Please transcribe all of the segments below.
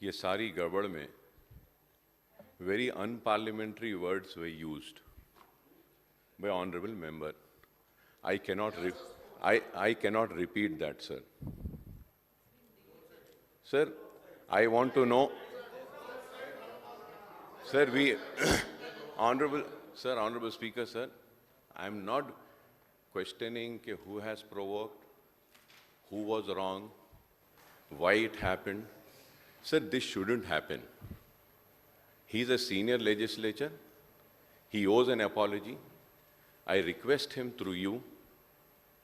ये सारी गड़बड़ में very unparliamentary words were used by honorable member. I cannot repeat that, sir. Sir, I want to know. Sir, Honorable Speaker, sir, I am not questioning who has provoked, who was wrong, why it happened. Sir, this shouldn't happen. He's a senior legislator. He owes an apology. I request him through you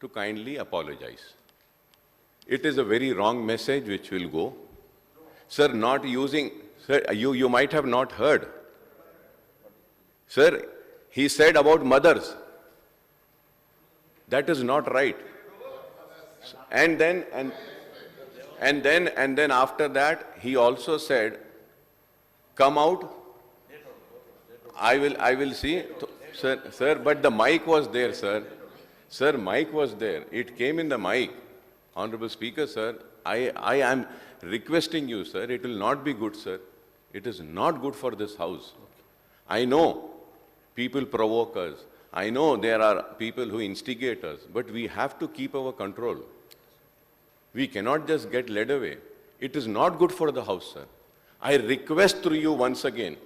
to kindly apologize. It is a very wrong message which will go. Sir, not using, sir, you might have not heard. Sir, he said about mothers. That is not right. And then after that, he also said, come out. I will see. Sir, but the mic was there, sir. Sir, mic was there. It came in the mic. Honorable Speaker, sir, I am requesting you, sir, it will not be good, sir. It is not good for this house. I know people provoke us. I know there are people who instigate us, but we have to keep our control. We cannot just get led away. It is not good for the house, sir. I request through you once again,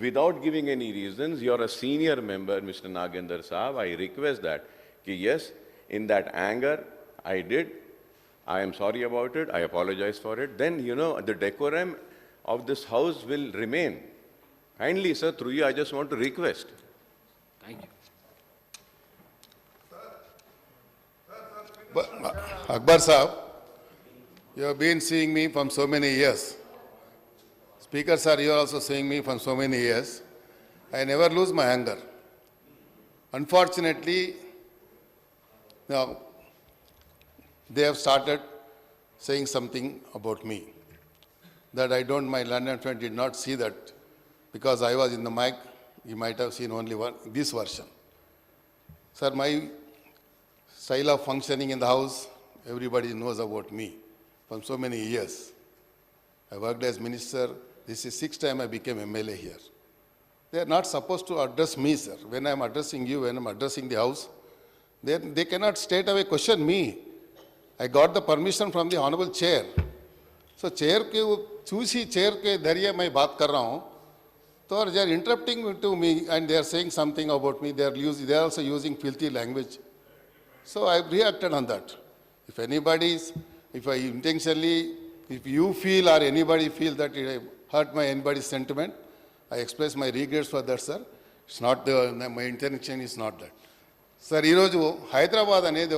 without giving any reasons, you are a senior member, Mr. Nagendra Saab, I request that, yes, in that anger, I did. I am sorry about it. I apologize for it. Then, the decorum of this house will remain. Kindly, sir, through you, I just want to request. Thank you. But, Akbar Saab, you have been seeing me from so many years. Speaker sir, you are also seeing me from so many years. I never lose my anger. Unfortunately, now, they have started saying something about me that I don't, my London friend did not see that because I was in the mic, you might have seen only this version. Sir, my style of functioning in the house, everybody knows about me from so many years. I worked as minister. This is 6th time I became MLA here. They are not supposed to address me, sir. When I am addressing you, when I am addressing the house, they cannot straight away question me. I got the permission from the honorable chair. So chair के चूसी chair के धरिए मैं बात कर रहा हूँ. So they are interrupting to me and they are saying something about me. They are also using filthy language. So I reacted on that. If I intentionally, if you feel or anybody feel that it hurt anybody's sentiment, I express my regrets for that, sir. It's not my intention is not that. Sir, ఈరోజు హైదరాబాద్ అనేది